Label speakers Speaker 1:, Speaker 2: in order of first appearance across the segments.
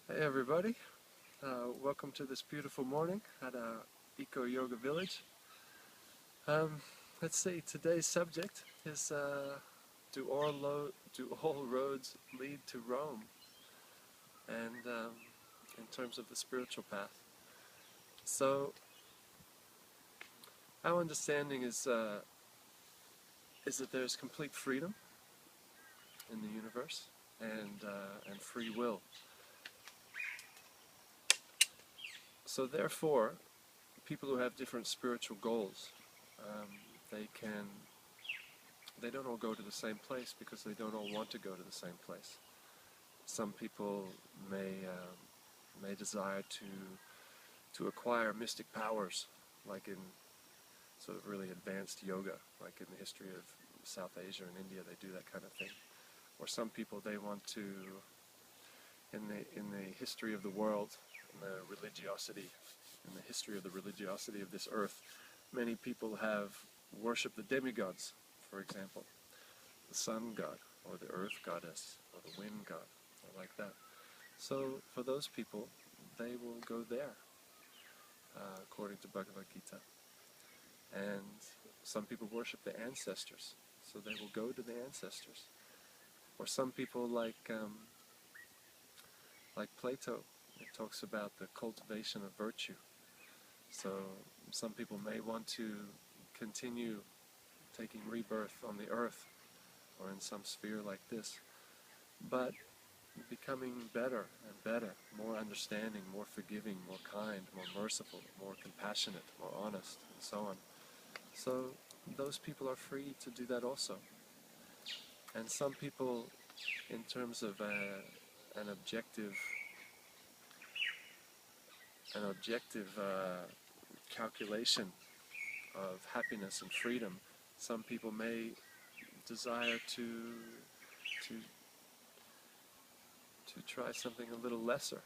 Speaker 1: Hey everybody, welcome to this beautiful morning at Eco Yoga Village. Um, let's see, today's subject is do all roads lead to Rome? And in terms of the spiritual path. So our understanding is that there's complete freedom in the universe and free will. So therefore, people who have different spiritual goals, um, they can they don't all go to the same place because they don't all want to go to the same place. Some people may desire to acquire mystic powers, like in sort of really advanced yoga, like in the history of South Asia and India, they do that kind of thing. Or some people, they want to, in the history of the world, in the history of the religiosity of this earth, many people have worshipped the demigods, for example, the sun god, or the earth goddess, or the wind god, or like that. So for those people, they will go there, according to Bhagavad Gita. And some people worship the ancestors, so they will go to the ancestors. Or some people like Plato, it talks about the cultivation of virtue. So some people may want to continue taking rebirth on the earth or in some sphere like this, but becoming better and better, more understanding, more forgiving, more kind, more merciful, more compassionate, more honest, and so on. So those people are free to do that also. And some people, in terms of an objective calculation of happiness and freedom, some people may desire to try something a little lesser,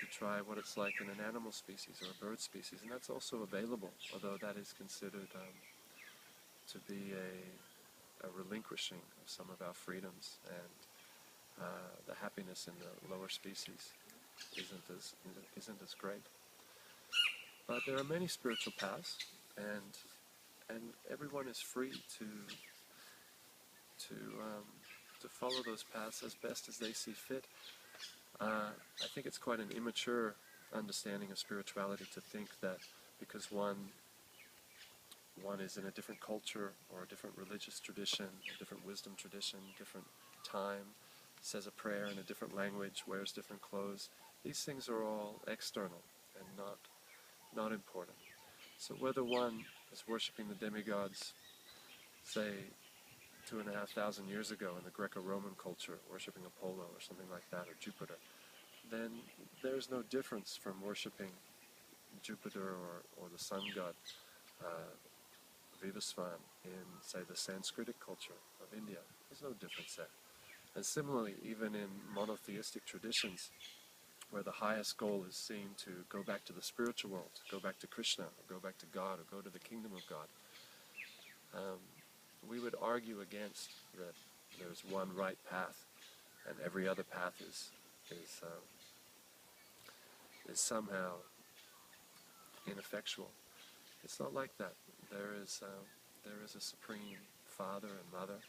Speaker 1: to try what it's like in an animal species or a bird species, and that's also available, although that is considered to be a relinquishing of some of our freedoms, and the happiness in the lower species isn't as great. But there are many spiritual paths, and everyone is free to follow those paths as best as they see fit. I think it's quite an immature understanding of spirituality to think that because one is in a different culture or a different religious tradition, a different wisdom tradition, different time, says a prayer in a different language, wears different clothes. These things are all external and not important. So whether one is worshipping the demigods, say 2,500 years ago in the Greco-Roman culture, worshipping Apollo or something like that, or Jupiter, then there's no difference from worshipping Jupiter or the sun god, Vivasvan, in, say, the Sanskritic culture of India. There's no difference there. And similarly, even in monotheistic traditions, where the highest goal is seen to go back to the spiritual world, go back to Krishna, or go back to God, or go to the kingdom of God, we would argue against that there's one right path, and every other path is somehow ineffectual. It's not like that. There is a supreme father and mother,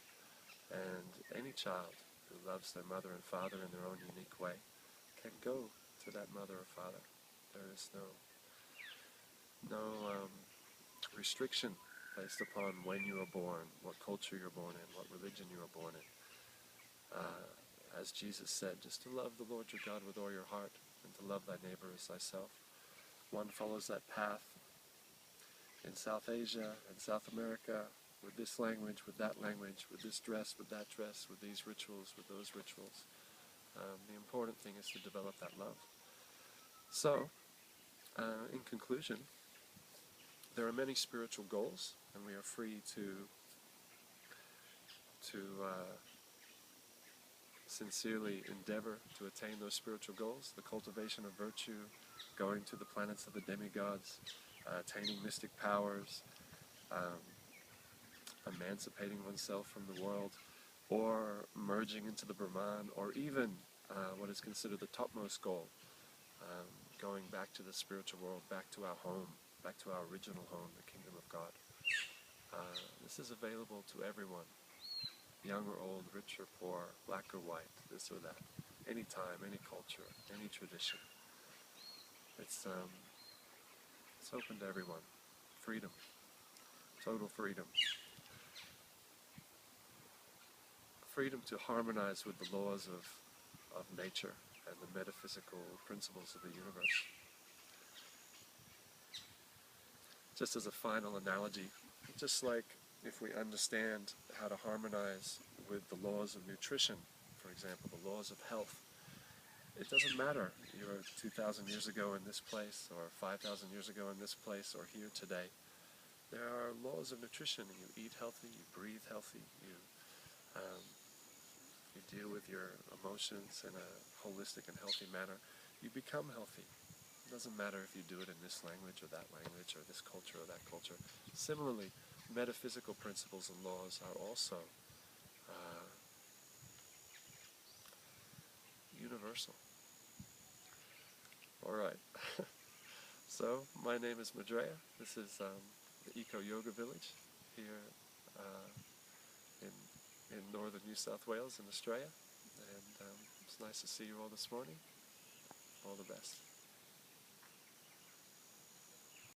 Speaker 1: and any child who loves their mother and father in their own unique way can go to that mother or father. There is no restriction based upon when you are born, what culture you're born in, what religion you are born in. As Jesus said, just to love the Lord your God with all your heart and to love thy neighbor as thyself. One follows that path in South Asia and South America with this language, with that language, with this dress, with that dress, with these rituals, with those rituals. The important thing is to develop that love. So, in conclusion, there are many spiritual goals, and we are free to sincerely endeavor to attain those spiritual goals, the cultivation of virtue, going to the planets of the demigods, attaining mystic powers, emancipating oneself from the world, or merging into the Brahman, or even what is considered the topmost goal, going back to the spiritual world, back to our home, back to our original home, the kingdom of God. This is available to everyone, young or old, rich or poor, black or white, this or that, any time, any culture, any tradition. It's open to everyone. Freedom, total freedom. Freedom to harmonize with the laws of nature and the metaphysical principles of the universe. Just as a final analogy, just like if we understand how to harmonize with the laws of nutrition, for example, the laws of health, it doesn't matter you're 2,000 years ago in this place, or 5,000 years ago in this place, or here today. There are laws of nutrition. You eat healthy, you breathe healthy, you deal with your emotions in a holistic and healthy manner. You become healthy. It doesn't matter if you do it in this language or that language or this culture or that culture. Similarly, metaphysical principles and laws are also universal. All right. So, my name is Madreya. This is the Eco Yoga Village here in northern New South Wales in Australia. And it's nice to see you all this morning. All the best.